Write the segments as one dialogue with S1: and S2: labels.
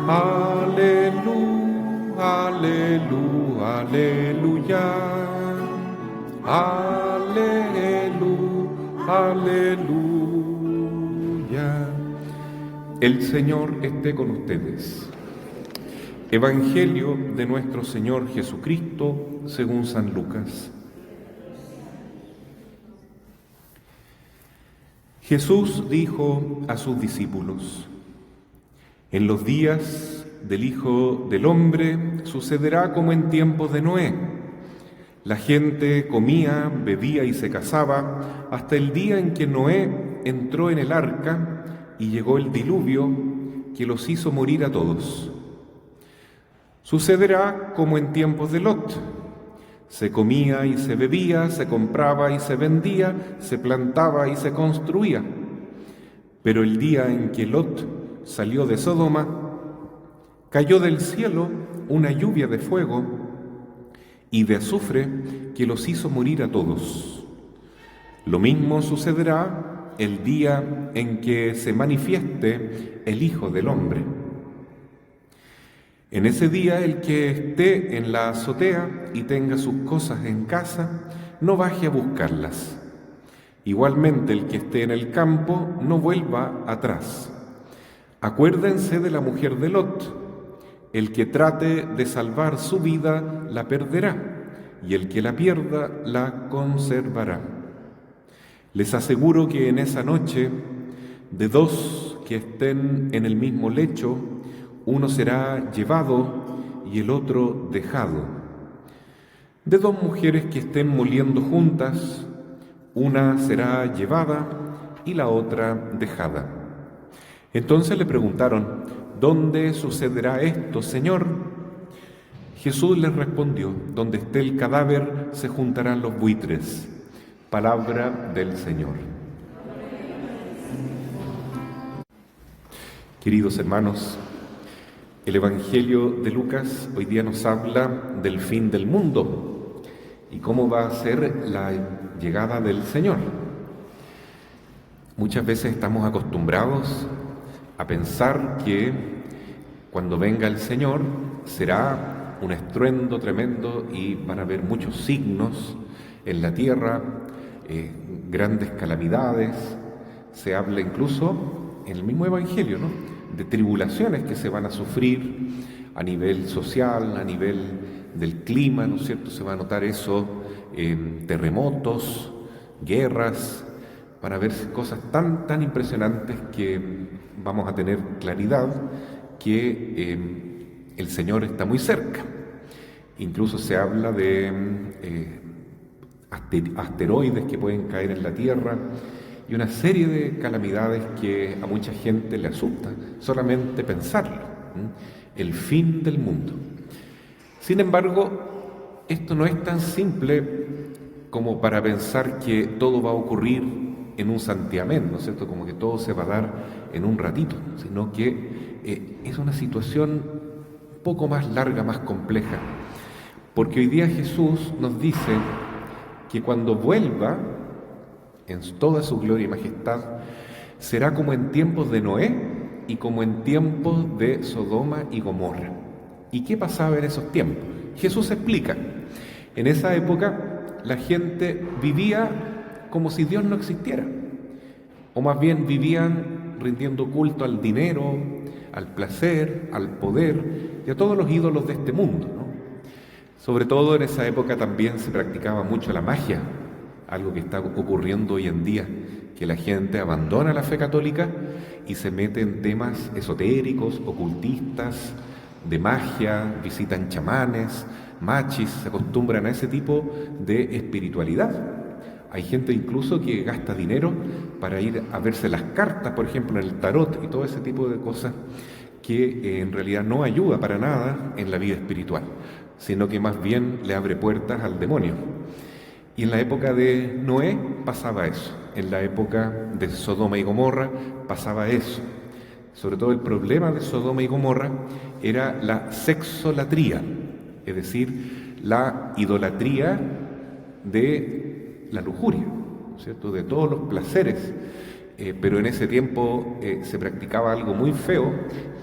S1: Aleluya, aleluya, aleluya. Aleluya, aleluya. El Señor esté con ustedes. Evangelio de nuestro Señor Jesucristo según San Lucas. Jesús dijo a sus discípulos: en los días del Hijo del Hombre sucederá como en tiempos de Noé. La gente comía, bebía y se casaba hasta el día en que Noé entró en el arca y llegó el diluvio que los hizo morir a todos. Sucederá como en tiempos de Lot. Se comía y se bebía, se compraba y se vendía, se plantaba y se construía. Pero el día en que Lot salió de Sodoma, cayó del cielo una lluvia de fuego y de azufre que los hizo morir a todos. Lo mismo sucederá el día en que se manifieste el Hijo del Hombre. En ese día el que esté en la azotea y tenga sus cosas en casa, no baje a buscarlas. Igualmente el que esté en el campo, no vuelva atrás. Acuérdense de la mujer de Lot. El que trate de salvar su vida, la perderá, y el que la pierda, la conservará. Les aseguro que en esa noche, de dos que estén en el mismo lecho, uno será llevado y el otro dejado. De dos mujeres que estén moliendo juntas, una será llevada y la otra dejada. Entonces le preguntaron: ¿dónde sucederá esto, Señor? Jesús les respondió: donde esté el cadáver se juntarán los buitres. Palabra del Señor. Queridos hermanos, el Evangelio de Lucas hoy día nos habla del fin del mundo y cómo va a ser la llegada del Señor. Muchas veces estamos acostumbrados a pensar que cuando venga el Señor será un estruendo tremendo y van a haber muchos signos en la tierra, grandes calamidades. Se habla incluso en el mismo Evangelio, ¿no?, de tribulaciones que se van a sufrir a nivel social, a nivel del clima, ¿no es cierto? Se va a notar eso, terremotos, guerras, van a ver cosas tan impresionantes que vamos a tener claridad que el Señor está muy cerca. Incluso se habla de asteroides que pueden caer en la Tierra y una serie de calamidades que a mucha gente le asusta solamente pensarlo, el fin del mundo. Sin embargo, esto no es tan simple como para pensar que todo va a ocurrir en un santiamén, ¿no es cierto?, como que todo se va a dar en un ratito, sino que es una situación un poco más larga, más compleja, porque hoy día Jesús nos dice que cuando vuelva en toda su gloria y majestad, será como en tiempos de Noé y como en tiempos de Sodoma y Gomorra. ¿Y qué pasaba en esos tiempos? Jesús explica: en esa época la gente vivía como si Dios no existiera, o más bien vivían rindiendo culto al dinero, al placer, al poder y a todos los ídolos de este mundo, ¿no? Sobre todo en esa época también se practicaba mucho la magia, algo que está ocurriendo hoy en día, que la gente abandona la fe católica y se mete en temas esotéricos, ocultistas, de magia, visitan chamanes, machis, se acostumbran a ese tipo de espiritualidad. Hay gente incluso que gasta dinero para ir a verse las cartas, por ejemplo, en el tarot y todo ese tipo de cosas que en realidad no ayuda para nada en la vida espiritual, sino que más bien le abre puertas al demonio. Y en la época de Noé pasaba eso, en la época de Sodoma y Gomorra pasaba eso. Sobre todo el problema de Sodoma y Gomorra era la sexolatría, es decir, la idolatría de la lujuria, ¿cierto?, de todos los placeres pero en ese tiempo se practicaba algo muy feo,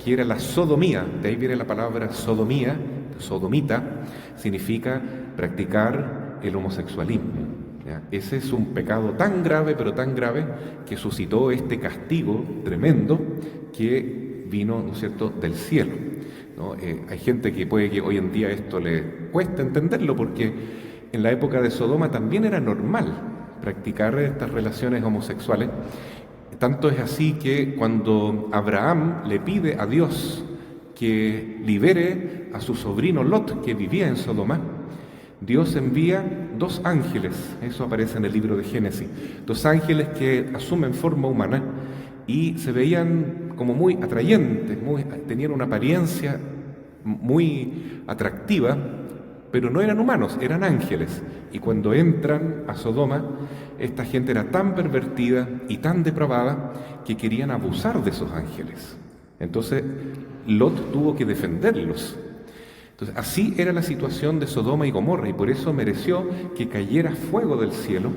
S1: que era la sodomía. De ahí viene la palabra sodomía, sodomita, significa practicar el homosexualismo. ¿Ya? Ese es un pecado tan grave, pero tan grave, que suscitó este castigo tremendo que vino, ¿no es cierto?, del cielo, ¿no? Hay gente que puede que hoy en día esto le cuesta entenderlo, porque en la época de Sodoma también era normal practicar estas relaciones homosexuales. Tanto es así que cuando Abraham le pide a Dios que libere a su sobrino Lot, que vivía en Sodoma, Dios envía 2 ángeles, eso aparece en el libro de Génesis, 2 ángeles que asumen forma humana y se veían como muy atrayentes, tenían una apariencia muy atractiva, pero no eran humanos, eran ángeles. Y cuando entran a Sodoma, esta gente era tan pervertida y tan depravada que querían abusar de esos ángeles. Entonces Lot tuvo que defenderlos. Entonces, así era la situación de Sodoma y Gomorra, y por eso mereció que cayera fuego del cielo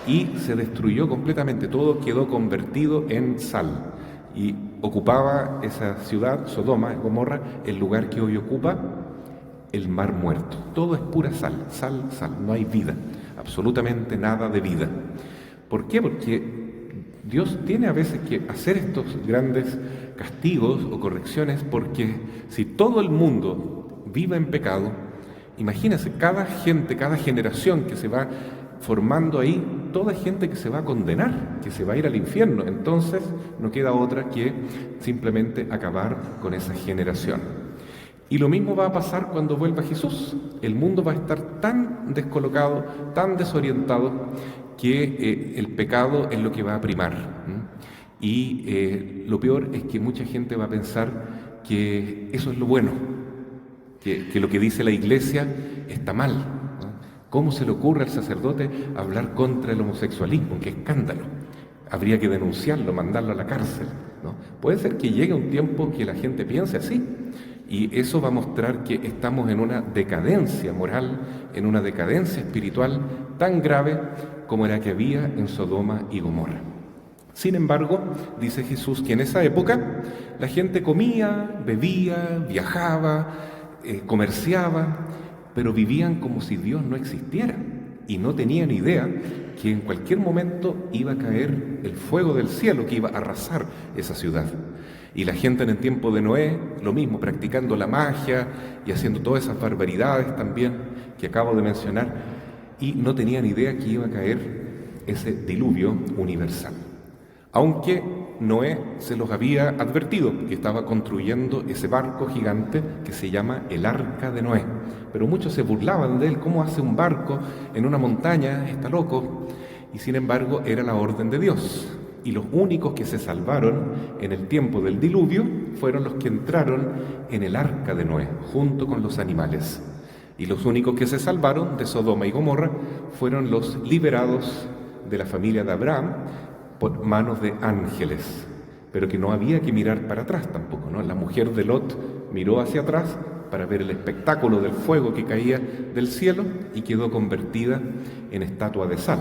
S1: y se destruyó completamente. Todo quedó convertido en sal y ocupaba esa ciudad, Sodoma y Gomorra, el lugar que hoy ocupa el Mar Muerto. Todo es pura sal, sal, sal, no hay vida, absolutamente nada de vida. ¿Por qué? Porque Dios tiene a veces que hacer estos grandes castigos o correcciones, porque si todo el mundo vive en pecado, imagínense, cada gente, cada generación que se va formando ahí, toda gente que se va a condenar, que se va a ir al infierno. Entonces no queda otra que simplemente acabar con esa generación. Y lo mismo va a pasar cuando vuelva Jesús. El mundo va a estar tan descolocado, tan desorientado, que el pecado es lo que va a primar. Y lo peor es que mucha gente va a pensar que eso es lo bueno, que lo que dice la Iglesia está mal, ¿no? ¿Cómo se le ocurre al sacerdote hablar contra el homosexualismo? ¡Qué escándalo! Habría que denunciarlo, mandarlo a la cárcel, ¿no? Puede ser que llegue un tiempo que la gente piense así, y eso va a mostrar que estamos en una decadencia moral, en una decadencia espiritual tan grave como la que había en Sodoma y Gomorra. Sin embargo, dice Jesús que en esa época la gente comía, bebía, viajaba, comerciaba, pero vivían como si Dios no existiera y no tenían idea que en cualquier momento iba a caer el fuego del cielo que iba a arrasar esa ciudad. Y la gente en el tiempo de Noé, lo mismo, practicando la magia y haciendo todas esas barbaridades también que acabo de mencionar, y no tenían idea que iba a caer ese diluvio universal. Aunque Noé se los había advertido que estaba construyendo ese barco gigante que se llama el Arca de Noé. Pero muchos se burlaban de él. ¿Cómo hace un barco en una montaña? Está loco. Y sin embargo era la orden de Dios. Y los únicos que se salvaron en el tiempo del diluvio fueron los que entraron en el Arca de Noé, junto con los animales. Y los únicos que se salvaron de Sodoma y Gomorra fueron los liberados de la familia de Abraham por manos de ángeles, pero que no había que mirar para atrás tampoco, ¿no? La mujer de Lot miró hacia atrás para ver el espectáculo del fuego que caía del cielo y quedó convertida en estatua de sal,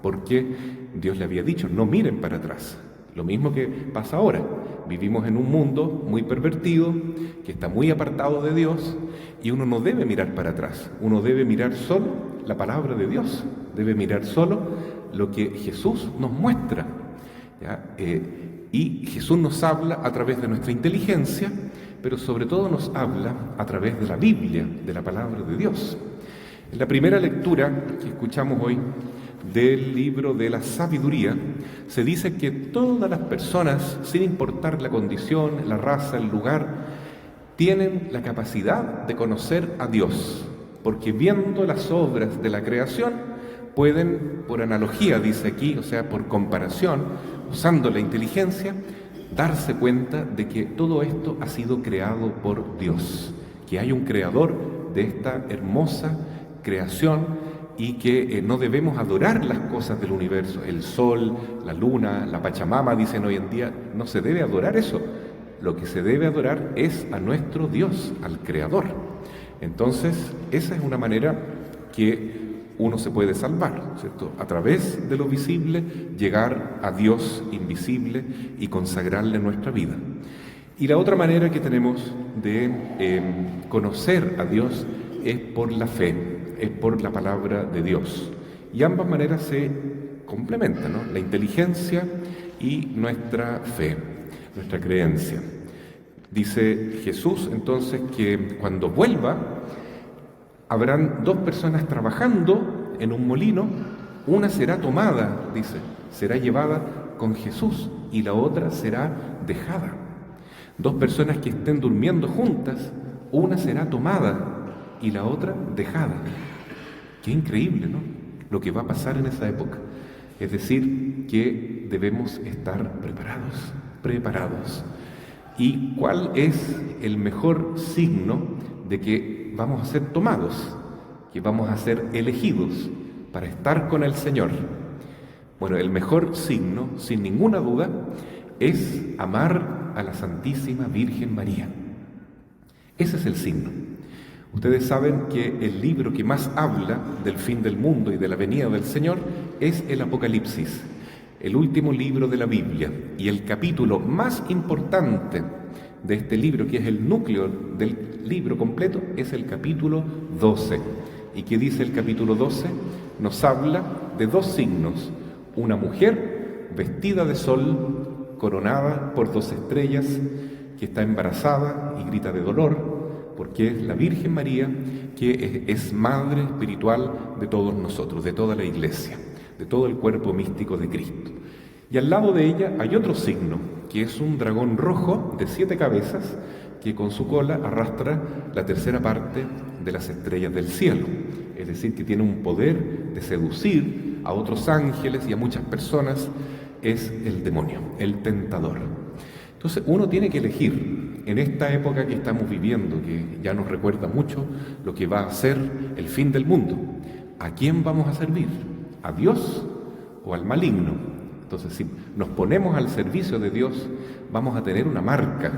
S1: porque Dios le había dicho, no miren para atrás. Lo mismo que pasa ahora. Vivimos en un mundo muy pervertido, que está muy apartado de Dios, y uno no debe mirar para atrás. Uno debe mirar solo la palabra de Dios, debe mirar solo lo que Jesús nos muestra, ¿ya? Y Jesús nos habla a través de nuestra inteligencia, pero sobre todo nos habla a través de la Biblia, de la palabra de Dios. En la primera lectura que escuchamos hoy del libro de la sabiduría, se dice que todas las personas, sin importar la condición, la raza, el lugar, tienen la capacidad de conocer a Dios, porque viendo las obras de la creación, pueden, por analogía, dice aquí, o sea, por comparación, usando la inteligencia, darse cuenta de que todo esto ha sido creado por Dios, que hay un creador de esta hermosa creación y que no debemos adorar las cosas del universo, el sol, la luna, la Pachamama, dicen hoy en día, no se debe adorar eso. Lo que se debe adorar es a nuestro Dios, al Creador. Entonces, esa es una manera que uno se puede salvar, ¿cierto? A través de lo visible, llegar a Dios invisible y consagrarle nuestra vida. Y la otra manera que tenemos de conocer a Dios es por la fe, es por la palabra de Dios. Y ambas maneras se complementan, ¿no? La inteligencia y nuestra fe, nuestra creencia. Dice Jesús entonces que cuando vuelva habrán dos personas trabajando en un molino, una será tomada, dice, será llevada con Jesús y la otra será dejada. Dos personas que estén durmiendo juntas, una será tomada y la otra dejada. Qué increíble, ¿no? Lo que va a pasar en esa época. Es decir, que debemos estar preparados. ¿Y cuál es el mejor signo de que vamos a ser tomados, que vamos a ser elegidos para estar con el Señor? Bueno, el mejor signo, sin ninguna duda, es amar a la Santísima Virgen María. Ese es el signo. Ustedes saben que el libro que más habla del fin del mundo y de la venida del Señor es el Apocalipsis, el último libro de la Biblia, y el capítulo más importante de este libro, que es el núcleo del libro completo, es el capítulo 12. ¿Y qué dice el capítulo 12? Nos habla de dos signos: una mujer vestida de sol, coronada por 2 estrellas, que está embarazada y grita de dolor, porque es la Virgen María, que es madre espiritual de todos nosotros, de toda la Iglesia, de todo el cuerpo místico de Cristo. Y al lado de ella hay otro signo, que es un dragón rojo de 7 cabezas, que con su cola arrastra la tercera parte de las estrellas del cielo. Es decir, que tiene un poder de seducir a otros ángeles y a muchas personas. Es el demonio, el tentador. Entonces uno tiene que elegir en esta época que estamos viviendo, que ya nos recuerda mucho lo que va a ser el fin del mundo. ¿A quién vamos a servir? ¿A Dios o al maligno? Entonces, si nos ponemos al servicio de Dios, vamos a tener una marca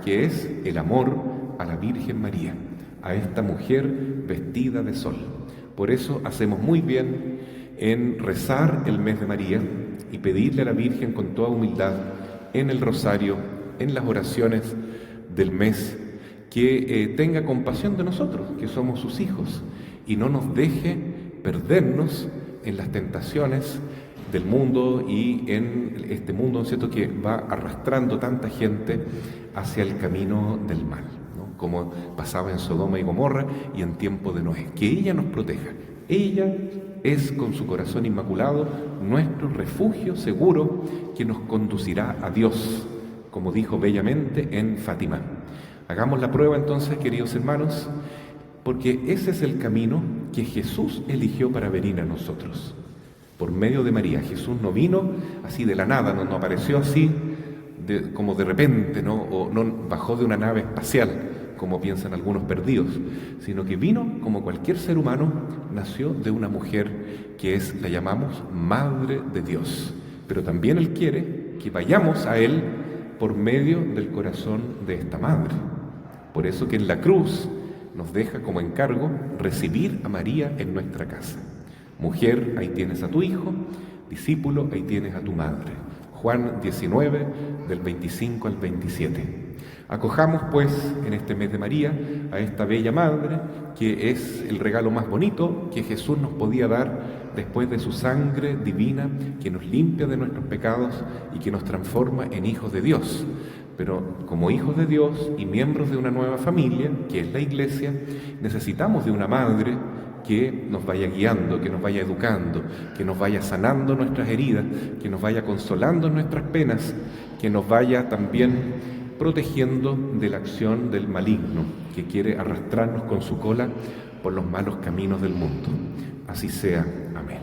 S1: que es el amor a la Virgen María, a esta mujer vestida de sol. Por eso hacemos muy bien en rezar el mes de María y pedirle a la Virgen con toda humildad en el rosario, en las oraciones del mes, que tenga compasión de nosotros, que somos sus hijos, y no nos deje perdernos en las tentaciones del mundo y en este mundo, ¿no es cierto?, que va arrastrando tanta gente hacia el camino del mal, ¿no? Como pasaba en Sodoma y Gomorra y en tiempo de Noé. Que ella nos proteja. Ella es, con su corazón inmaculado, nuestro refugio seguro que nos conducirá a Dios, como dijo bellamente en Fátima. Hagamos la prueba entonces, queridos hermanos, porque ese es el camino que Jesús eligió para venir a nosotros, por medio de María. Jesús no vino así de la nada, no apareció así como de repente, ¿no? O no bajó de una nave espacial, como piensan algunos perdidos, sino que vino como cualquier ser humano, nació de una mujer que la llamamos Madre de Dios. Pero también Él quiere que vayamos a Él por medio del corazón de esta Madre. Por eso que en la cruz nos deja como encargo recibir a María en nuestra casa. Mujer, ahí tienes a tu hijo; discípulo, ahí tienes a tu madre. Juan 19, del 25 al 27. Acojamos pues en este mes de María a esta bella Madre, que es el regalo más bonito que Jesús nos podía dar después de su sangre divina, que nos limpia de nuestros pecados y que nos transforma en hijos de Dios. Pero como hijos de Dios y miembros de una nueva familia, que es la Iglesia, necesitamos de una Madre que nos vaya guiando, que nos vaya educando, que nos vaya sanando nuestras heridas, que nos vaya consolando en nuestras penas, que nos vaya también protegiendo de la acción del maligno, que quiere arrastrarnos con su cola por los malos caminos del mundo. Así sea. Amén.